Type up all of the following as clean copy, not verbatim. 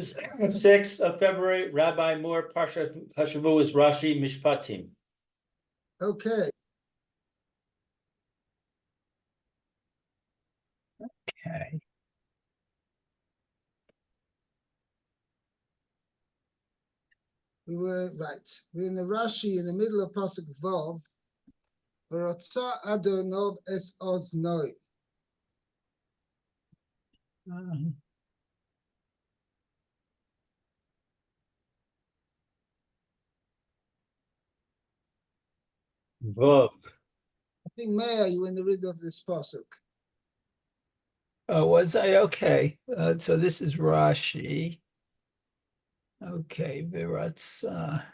6th of February, Rabbi Moore, Parsha Hashavua is Rashi, Mishpatim. Okay. Okay. We're in the Rashi in the middle of Pasuk Vav. V'rotza Adonov es oznoi. Vav. I think, Meir, you in the middle of this Pasuk. Oh, was I? Okay. So this is Rashi. Okay, Viratza.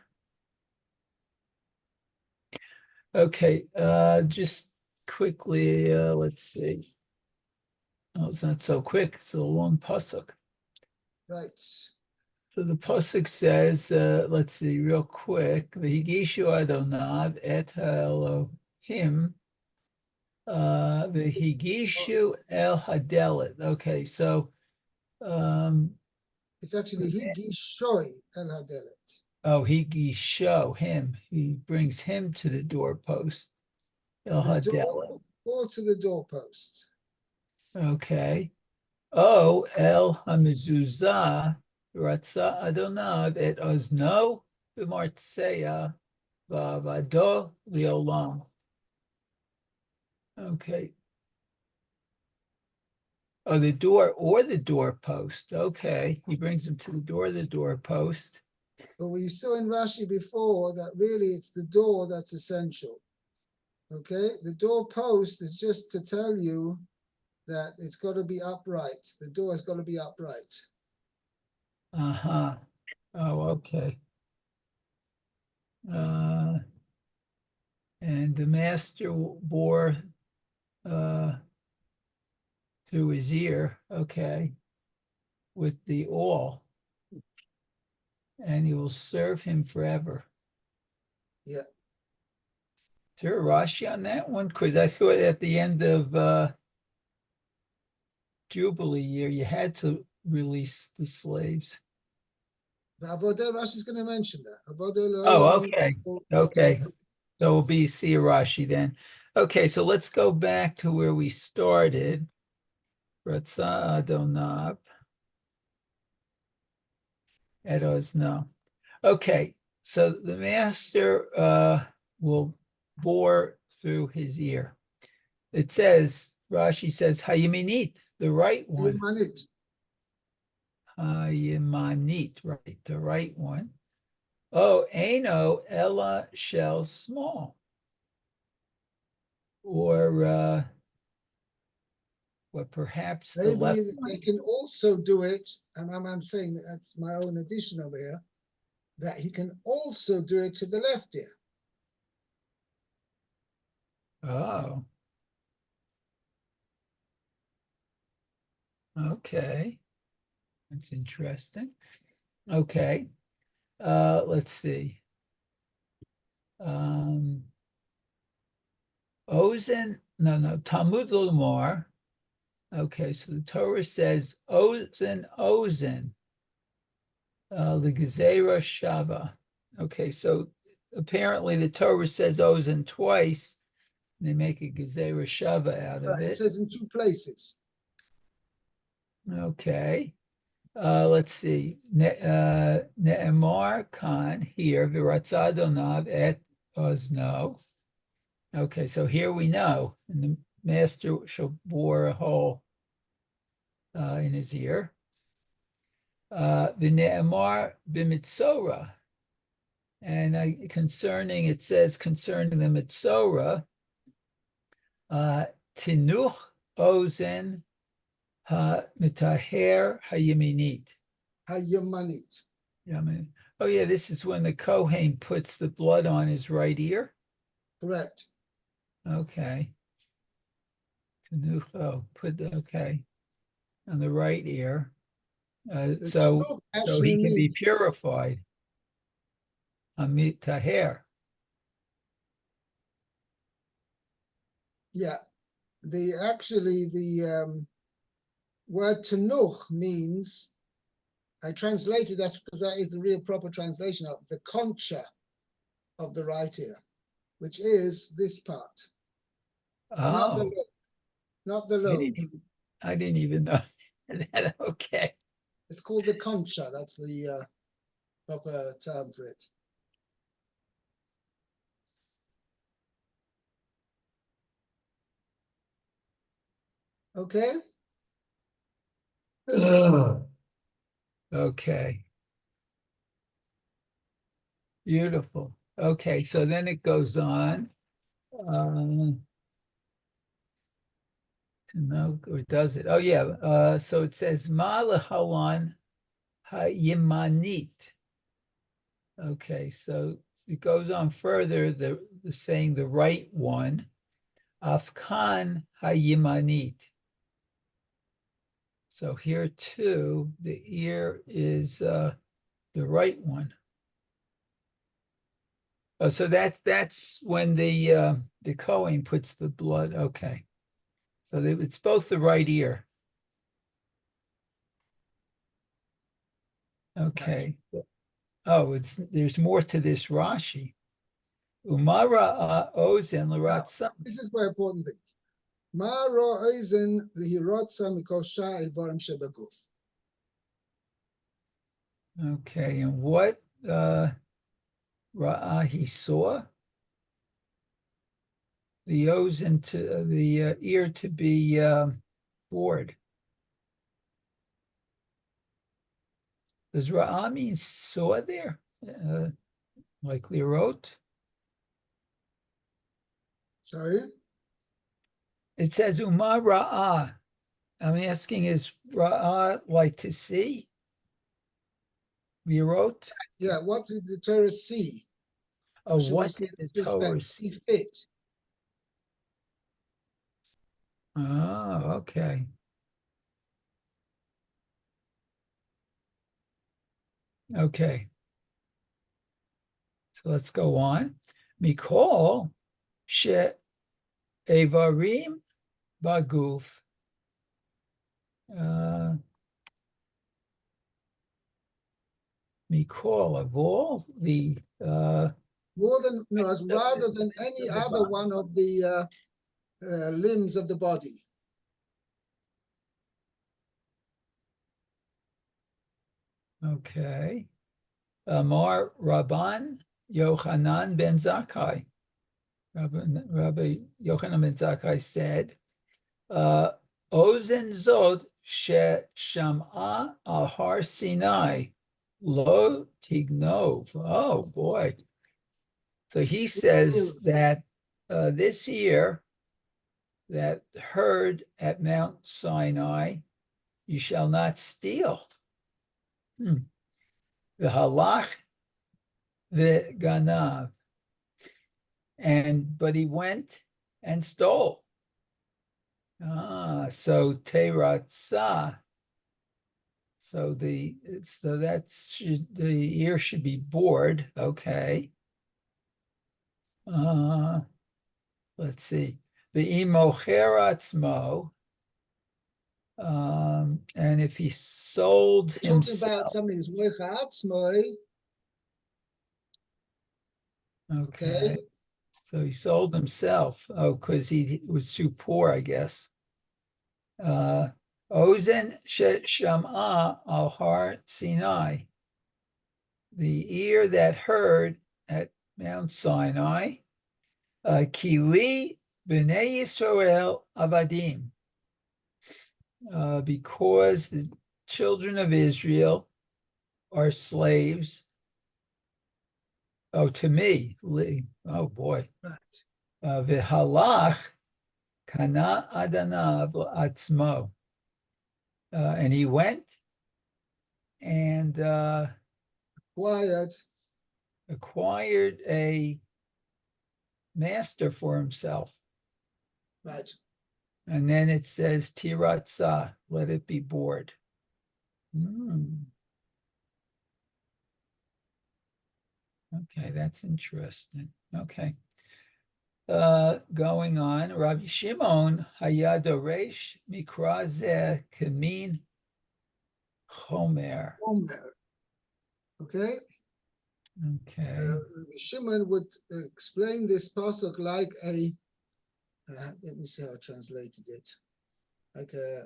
Okay, just quickly, let's see. Oh, it's not so quick. It's a long pasuk. Right. So the pasuk says, let's see, real quick. V'higishu Adonav et Elohim. V'higishu el hadelet. Okay, so It's actually Higishoi El Hadelet. oh, higisho him. He brings him to the doorpost. El The door hadelet. or to the doorpost. Okay. Oh, El Hamizuzah, Ratza Adonav et Ozno b'Martseya v'Avado Leolam. Okay. Oh, the door or the doorpost. Okay. He brings him to the door of the doorpost. But we saw in Rashi before that really it's the door that's essential. Okay? The doorpost is just to tell you that it's got to be upright. The door has got to be upright. Uh-huh. Oh, okay. And the master bore through his ear, okay, with the awl, and he will serve him forever. Yeah. Is there a Rashi on that one? Because I thought at the end of Jubilee year, you had to release the slaves. The Avodah, Rashi's going to mention that. Avodah Oh, okay. Okay. So we'll be see a Rashi then. Okay, so let's go back to where we started. Ratza Adonav. Edos, no. Okay, so the master will bore through his ear. It says, Rashi says, Hayaminit, the right one. Hayamanit, right, the right one. Oh, Ano, Ella, shell, small. Or perhaps the left Maybe one. they can also do it, and I'm saying that that's my own addition over here, that he can also do it to the left ear. Oh. Okay. That's interesting. Okay. Let's see. Talmud Lamar. Okay, so the Torah says Ozen, the Gezerah Shava. Okay, so apparently the Torah says Ozen twice. And they make a Gezerah Shava out of It it. says in two places. Okay. Let's see. Ne'emar Khan here, V'ratza Adonav et Ozno. Okay, so here we know, and the master shall bore a hole in his ear. V'ne'emar b'mitzora, and concerning, it says concerning the mitzora, tinuch ozen ha-mitaher ha-yaminit. Ha-yamanit. Oh yeah, this is when the Kohen puts the blood on his right ear? Correct. Okay. Okay. On the right ear. So he can be purified. Amit taher. Yeah. The word tanuch means I translated that because that is the real proper translation of the concha of the right ear, which is this part, not the Oh, lobe, not the I lobe. didn't even know that. Okay. It's called the concha. That's the proper term for it. Okay. Okay. Beautiful. Okay, so then it goes on. To know, or does it? Oh yeah. So it says Ma lehalan hayimanit. Okay, so it goes on further, the saying the right one, Afkan hayimanit. So here too, the ear is the right one. Oh, so that's when the Kohen puts the blood. Okay, so it's both the right ear. Okay. Oh, there's more to this Rashi. Umara ozen Now, l'ratza. this is very important thing. Ma ro oizen lihirotza mikol shah ivarim shebaguf. Okay, and what Ra'ah he saw? The ozen to the ear to be bored. Does Ra'ah mean saw there? Like Lirot? Sorry. It says Umar Ra'ah. I'm asking, is Ra'ah like to see? Lirot? Yeah, what did the Torah see? Oh, Should we what say did the in this Torah respect, see? see fit? Oh, okay. Okay. So let's go on. Mikol she evarim baguf. Mikol, of all the More than, no, as rather than limbs any of the other body. one of the limbs of the body. Okay. Amar Rabban Yochanan ben Zakkai. Rabbi Yochanan ben Zakkai said, Ozen Zod she Sham'a al Har Sinai lo tignov. Oh boy. So he says that this year that heard at Mount Sinai, you shall not steal. The halach, the ganav. But he went and stole. So teratza. So that's the ear should be bored. Okay. Let's see. The imocheratzmo. And if he sold We're talking himself. about something that's moichatzmoi. Okay. So he sold himself. Oh, because he was too poor, I guess. Ozen sham'a al Har Sinai. The ear that heard at Mount Sinai. Kili b'nei Yisrael avadim. Because the children of Israel are slaves. Oh, to me. Oh, boy. Right. V'halach kana adanav atzmo. And he went and Quiet. acquired a master for himself. Right. And then it says tiratza, let it be bored. Okay, that's interesting. Okay. Going on, Rabbi Shimon Hayadoresh Mikra Zeh Kamin Homer. Omer. Okay? Okay. Shimon would explain this pasuk like a, let me see how I translated it. Like a,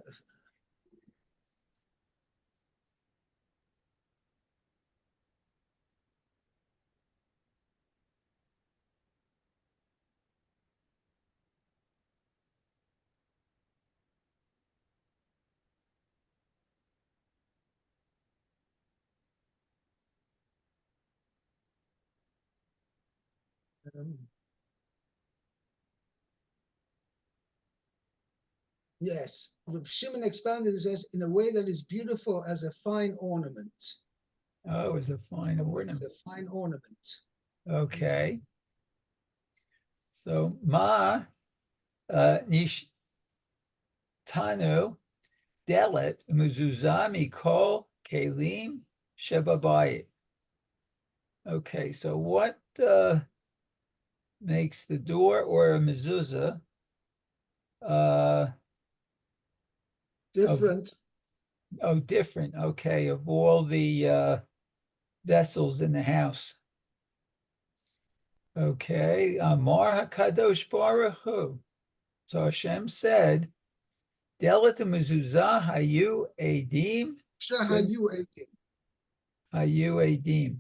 yes, Shimon expounded it as in a way that is beautiful as a fine ornament. Oh, it's a fine It's ornament. a fine ornament. Okay. So ma nish tanu delet mezuzah mikol kelim shebabayit. Okay, so what makes the door or a mezuzah Different. different? Okay, of all the vessels in the house. Okay, Amar HaKadosh Baruch Hu. So Hashem said, Delet mezuzah hayu edim Shahayu Eidim. hayu edim.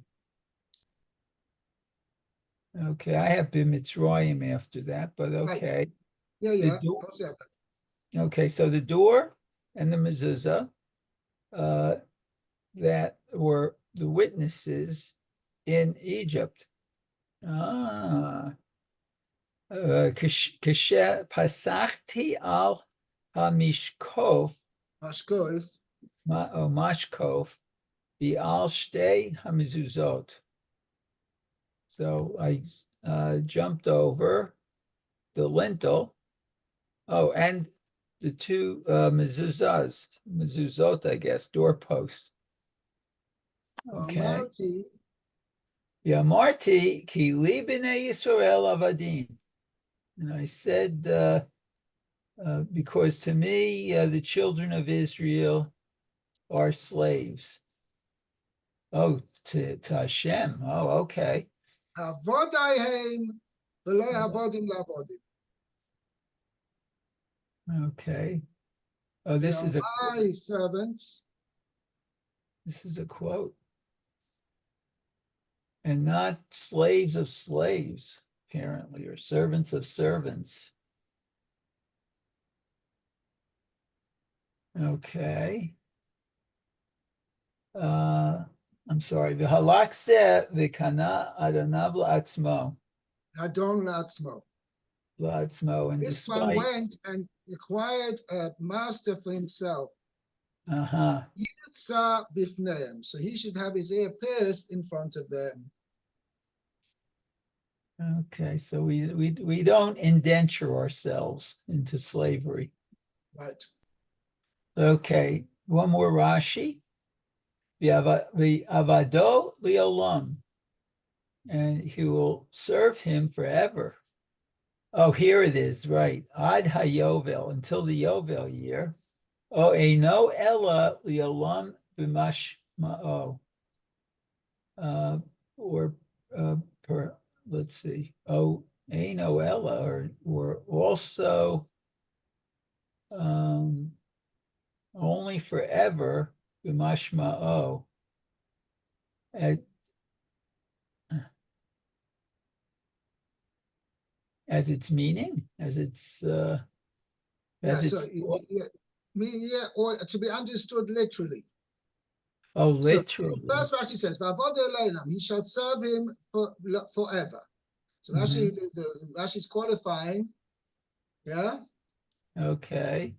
Okay, I have been Mitzrayim after that, but Right. okay. Yeah, The yeah. door, Also have that. okay, so the door and the mezuzah that were the witnesses in Egypt. Kasher pasachti al hamishkof Mashkoif. mashkof bi'al shtei hamezuzot. So I jumped over the lintel. Oh, and the two mezuzot, I guess, doorposts. Okay. Amarti. Yeah, Marti ki li b'nei Yisrael avadim. And I said, because to me, the children of Israel are slaves. Oh, to Hashem. Oh, okay. Avodaihem. V'lo avodim lavodim. Okay. Oh, They this are is a my servants. quote. And not slaves of slaves, apparently, or servants of servants. Okay. I'm sorry. The halakse v'kana adonav la'atzmo. Adon Latzmo. La'atzmo, and This one despite, went and acquired a master for himself. uh-huh. Yitzah bifneim. So he should have his ear pierced in front of them. Okay, so we don't indenture ourselves into slavery. Right. Okay, one more Rashi. The avado liolam, and he will serve him forever. Oh, here it is, right. Ad hayovel, until the Yovel year. Oh, eino ella liolam b'mashma'o. Or per, let's see. Oh, eino ella, or also only forever b'mashma'o. As its meaning, as its Yeah, so yeah, yeah, or to be understood literally. oh, So literally. first Rashi says, "V'avodo Elohim," he shall serve him forever. So Rashi, the Rashi's qualifying, yeah, Okay.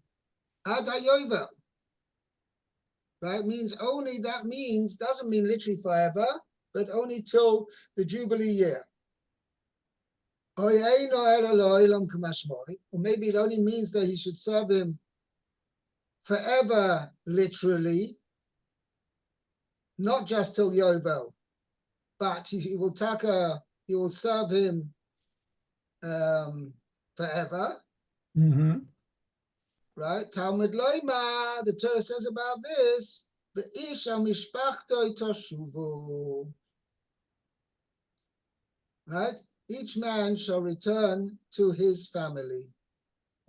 ad hayovel, right? Means only, that means, doesn't mean literally forever, but only till the Jubilee year. Or maybe it only means that he should serve him forever, literally, not just till Yovel, but he will he will serve him forever, Mm-hmm. right? Talmud Loima, the Torah says about this, ואיש על משפחתו תשובו. Right? Each man shall return to his family.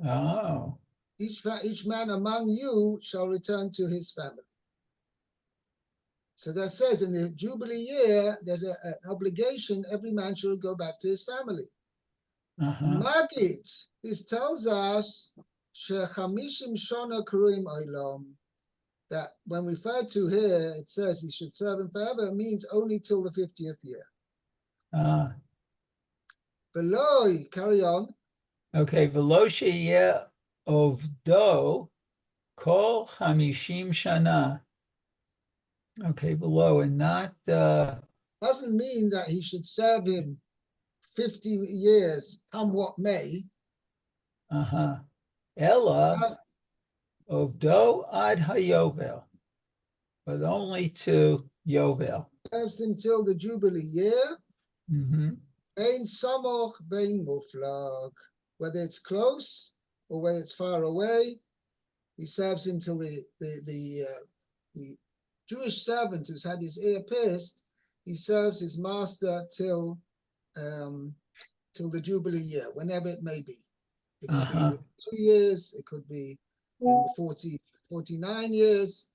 Oh, Each man among you shall return to his family. So that says in the Jubilee year, there's an obligation, every man should go back to his family. Magid, this tells us Shechamishim Shona Kruim Olam, that when referred to here, it says he should serve him forever, it means only till the 50th year. Beloi, carry on. okay. V'lo sheyeh ovdo kol hamishim shana. Okay, below, and not Doesn't mean that he should serve him 50 years, come what may. Ella ovdo ad hayovel, but only to Yovel. Serves him till the Jubilee year. Ein samoch, bein muflag. Whether it's close or whether it's far away, he serves him till the Jewish servant who's had his ear pierced, he serves his master till the Jubilee year, whenever it may be. It could be with 2 years, it could be in 49 years,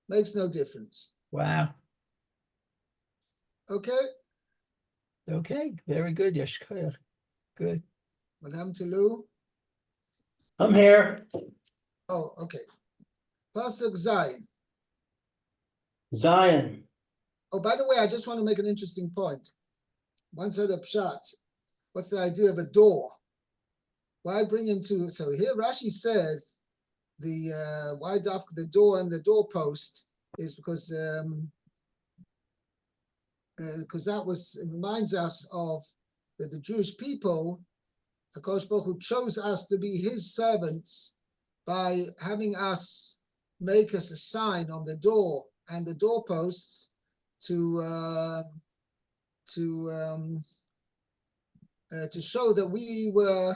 makes no difference. Wow. Okay? Okay, very good, Yeshkoyach. Good. Madame Telu? I'm here. Oh, okay. Pasuk Zayin. Zion. Oh, by the way, I just want to make an interesting point. One said a pshat. What's the idea of a door? Why bring him to? So here Rashi says the why the door and the doorpost is because that it reminds us of that the Jewish people, HaKadosh Baruch Hu chose us to be His servants by having us make us a sign on the door and the doorposts to show that we were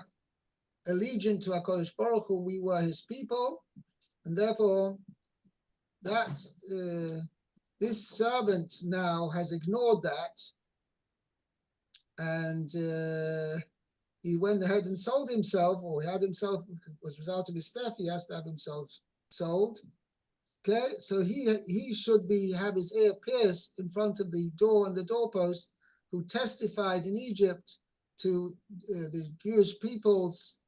allegiant to HaKadosh Baruch Hu, we were His people, and therefore that's this servant now has ignored that, and he went ahead and sold himself, or he had himself, was a result of his theft, he has to have himself sold. Okay, so he should have his ear pierced in front of the door and the doorpost, who testified in Egypt to the Jewish people's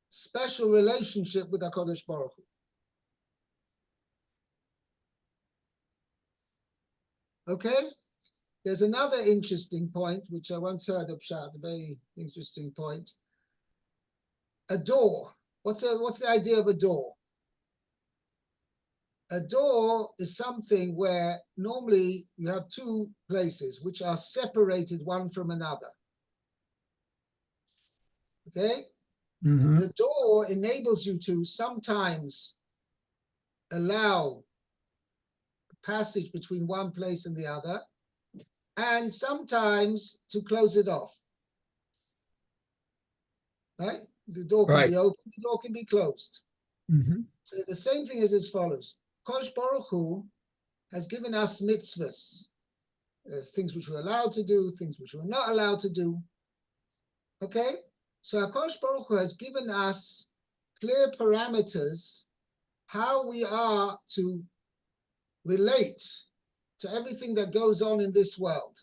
special relationship with HaKadosh Baruch Hu. Okay, there's another interesting point, which I once heard of Pshat, a very interesting point. A door. What's the idea of a door? A door is something where normally you have two places which are separated one from another. Okay? The door enables you to sometimes allow passage between one place and the other, and sometimes to close it off. Right? The door can be open, the door can be closed. So the same thing is as follows. Kosh Baruch Hu has given us mitzvahs, things which we're allowed to do, things which we're not allowed to do. Okay? So Kosh Baruch Hu has given us clear parameters how we are to relate to everything that goes on in this world.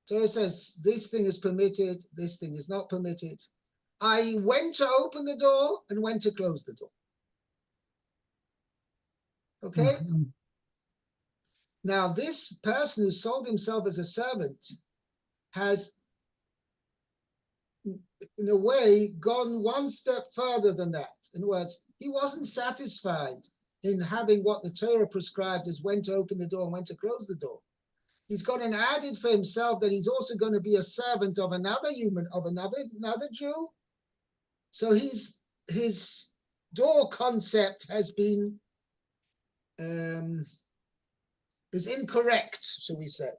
So it says, this thing is permitted, this thing is not permitted. I when to open the door and when to close the door. Okay? Now, this person who sold himself as a servant has, in a way, gone one step further than that. In other words, he wasn't satisfied in having what the Torah prescribed as when to open the door and when to close the door. He's got an added for himself that he's also going to be a servant of another human, of another Jew. So his door concept has been is incorrect, shall we say.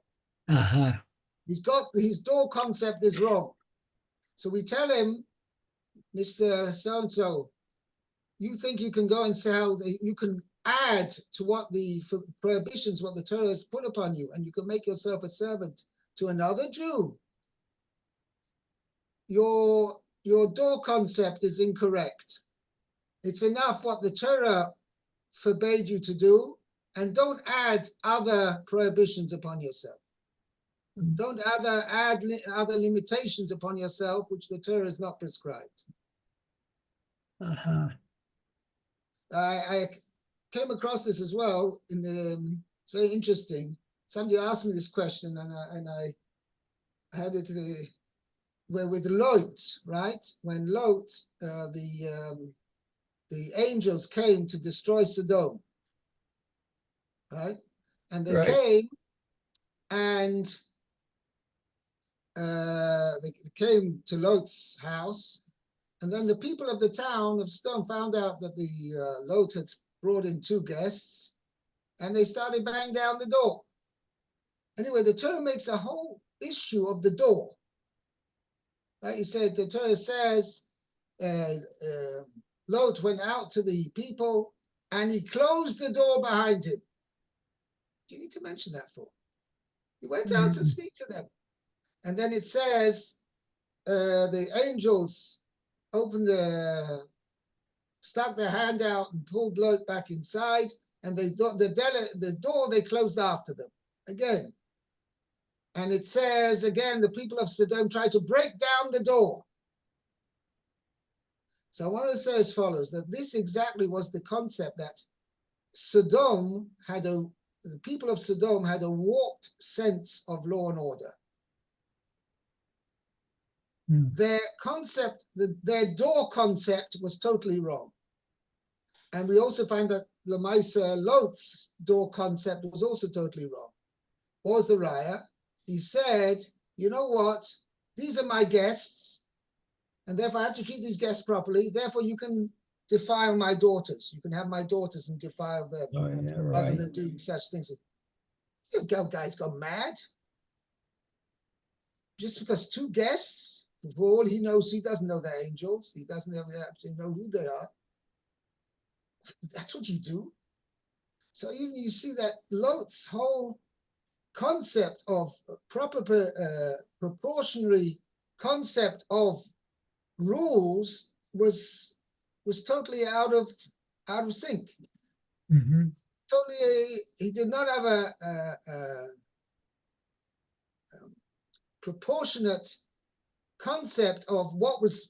He's got his door concept is wrong. So we tell him, Mr. So-and-so, you think you can go and sell, you can add to what the prohibitions, what the Torah has put upon you, and you can make yourself a servant to another Jew, your door concept is incorrect. It's enough what the Torah forbade you to do, and don't add other prohibitions upon yourself. Don't add other limitations upon yourself, which the Torah has not prescribed. Uh-huh. I came across this as well in the. It's very interesting. Somebody asked me this question, and I had it with Lot, right? When Lot, the angels came to destroy Sodom, right? And they Right. came and they came to Lot's house, and then the people of the town of Sodom found out that the Lot had brought in 2 guests, and they started banging down the door. Anyway, the Torah makes a whole issue of the door. Right? He said, the Torah says, Lot went out to the people and he closed the door behind him. Do you need to mention that for? He went out to speak to them. And then it says, the angels stuck their hand out and pulled Lot back inside, and the door they closed after them again. And it says again, the people of Sodom tried to break down the door. So I want to say as follows, that this exactly was the concept that the people of Sodom had a warped sense of law and order. Their concept, their door concept was totally wrong. And we also find that Lot's door concept was also totally wrong. What was the raya? He said, you know what? These are my guests, and therefore I have to treat these guests properly. Therefore, you can defile my daughters. You can have my daughters and defile them, Oh, yeah, rather right. than doing such things. You guys got mad? Just because 2 guests, for all he knows, he doesn't know they're angels. He doesn't absolutely know who they are. That's what you do. So even you see that Lot's whole concept of proper proportionary concept of rules was totally out of sync. Totally, he did not have a proportionate concept of what's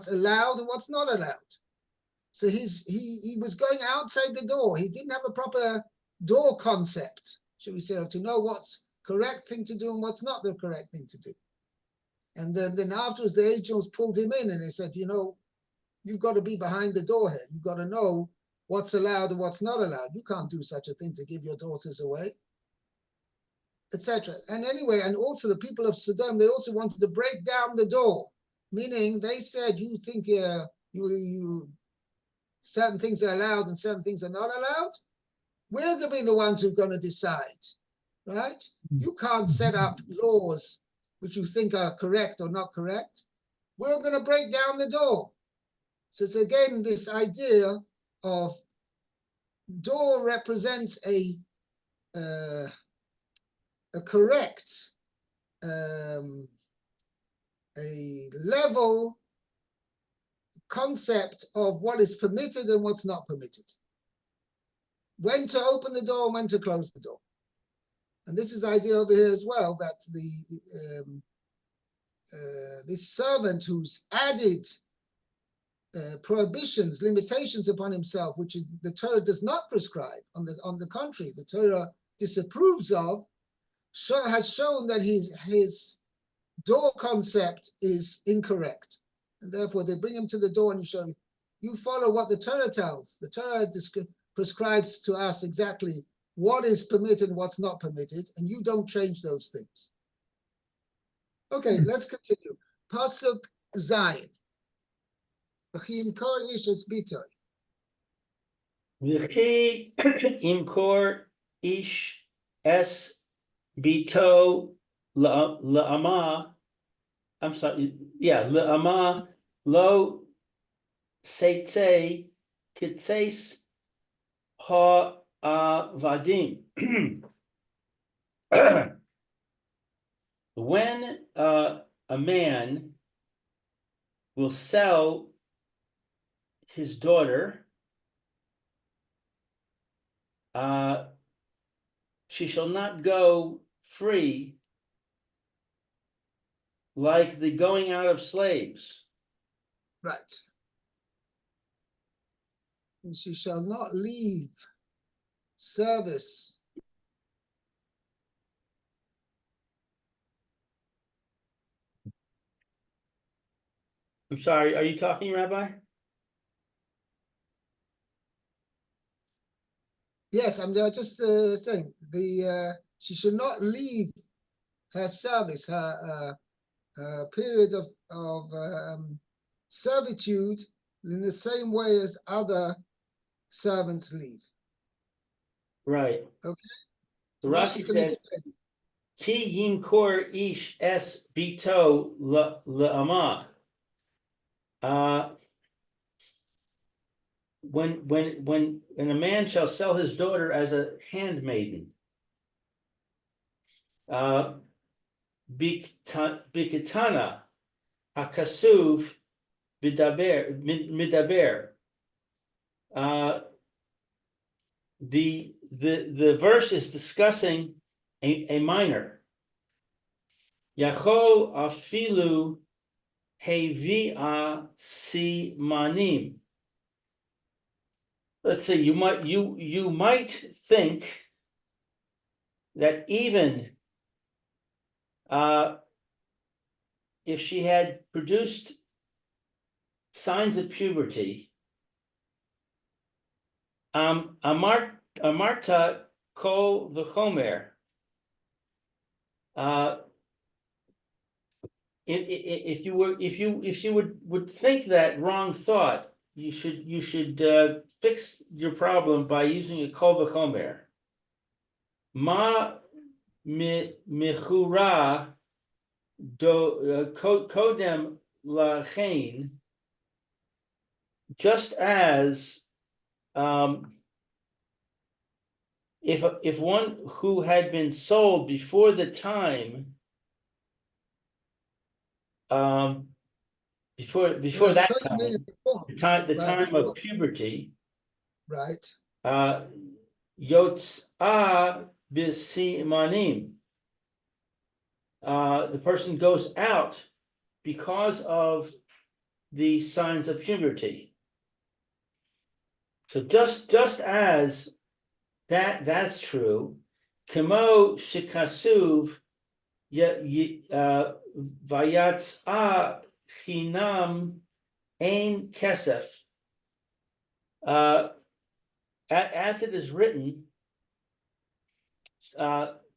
allowed and what's not allowed. So he was going outside the door. He didn't have a proper door concept, shall we say, to know what's correct thing to do and what's not the correct thing to do. And then afterwards, the angels pulled him in and they said, you've got to be behind the door here. You've got to know what's allowed and what's not allowed. You can't do such a thing to give your daughters away, etc. And anyway, and also the people of Sodom, they also wanted to break down the door, meaning they said, you think you certain things are allowed and certain things are not allowed? We're going to be the ones who are going to decide, right? You can't set up laws which you think are correct or not correct. We're going to break down the door. So it's again this idea of door represents a correct, a level concept of what is permitted and what's not permitted. When to open the door and when to close the door. And this is the idea over here as well, that this servant who's added prohibitions, limitations upon himself, which the Torah does not prescribe. On the contrary, the Torah disapproves of, has shown that his door concept is incorrect. And therefore, they bring him to the door and you follow what the Torah tells. The Torah prescribes to us exactly what is permitted and what's not permitted, and you don't change those things. Okay, let's continue. Pasuk Zayin. V'chi imkor ish es bito la'ama. I'm sorry. Yeah, la'ama lo seitze kitses ha-avadim. When a man will sell his daughter, she shall not go free like the going out of slaves. Right. And she shall not leave service. I'm sorry, are you talking, Rabbi? Yes, I'm just saying she should not leave her service, her period of servitude in the same way as other servants leave. Right. Okay. So Rashi's Rashi going to says, explain. Ki yimkor ish es bito le'amah. When a man shall sell his daughter as a handmaiden, bikitana hakasuv midaber. The verse is discussing a minor. Yachol afilu hevia simanim. Let's see, you might think that even if she had produced signs of puberty, amarta kol v'chomer. If you would think that wrong thought, you should fix your problem by using a kol v'chomer. Ma michura do kodem lachain, just as if one who had been sold before the time, before Yes, that it doesn't mean it before. the time Right, of before. puberty, Right. yotz'a b'simanim, the person goes out because of the signs of puberty. So just as that's true, kemo shikasuv vayatza chinam ein kesef. As it is written,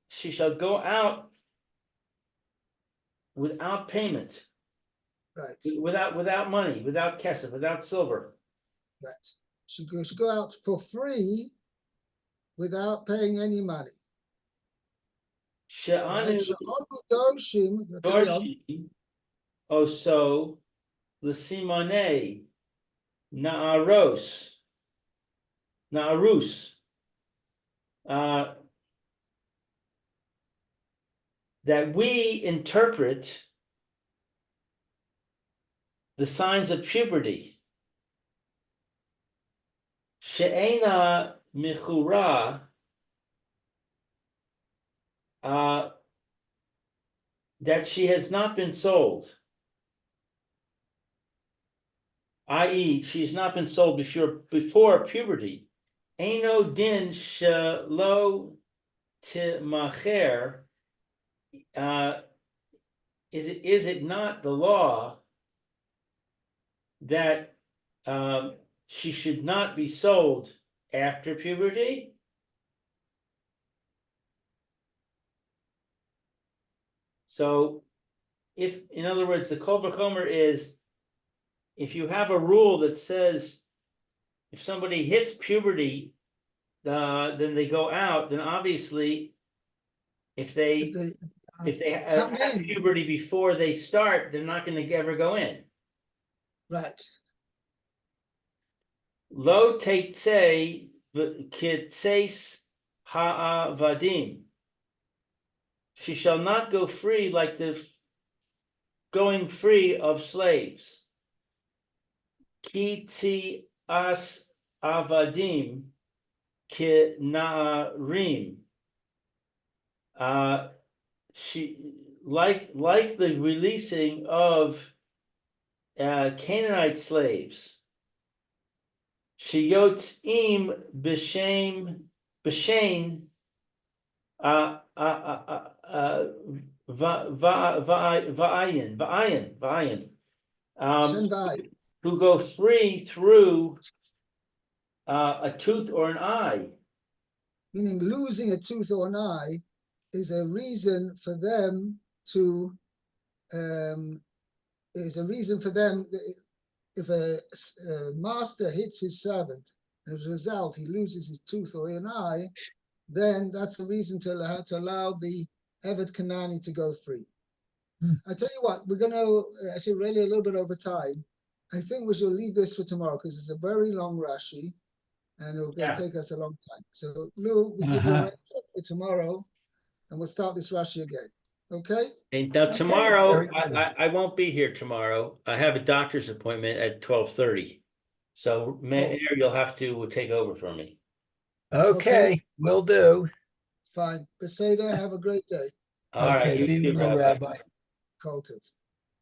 she shall go out without payment, Right. without money, without kesef, without silver. Right. She should go out for free without paying any money. Right. She'anu She'onu doshim, carry on. dorshi oso l'simone na'arus, that we interpret the signs of puberty. She'ena michura, that she has not been sold, i.e., she's not been sold before puberty. Eno din shelo timacher. Is it not the law that she should not be sold after puberty? So, in other words, the kol v'chomer is, if you have a rule that says if somebody hits puberty, then they go out, then obviously if they come have in. puberty before they start, they're not going to ever go in. Right. Lo teitze kitseis ha'avadim. She shall not go free like the going free of slaves. Ki tzi as avadim ki na'arim. She like the releasing of Canaanite slaves. She yotzim b'shem b'shein va'ayin, Shen vai, who go free through a tooth or an eye. meaning losing a tooth or an eye is a reason for them to, is a reason for them, if a master hits his servant, and as a result he loses his tooth or an eye, then that's a reason to allow the Evet Kanani to go free. I tell you what, we're going to, I say really a little bit over time. I think we should leave this for tomorrow because it's a very long Rashi and it'll Yeah. take us a long time. So Lou, we'll give you a red check for tomorrow and we'll start this Rashi again. Okay? And now Okay, tomorrow, very good. I won't be here tomorrow. I have a doctor's appointment at 12:30. So Mayor, you'll have to take over for me. Okay, will do. Fine. Beseda, have a great day. All right, Okay, you be too, well, Rabbi. Rabbi. Kultiv.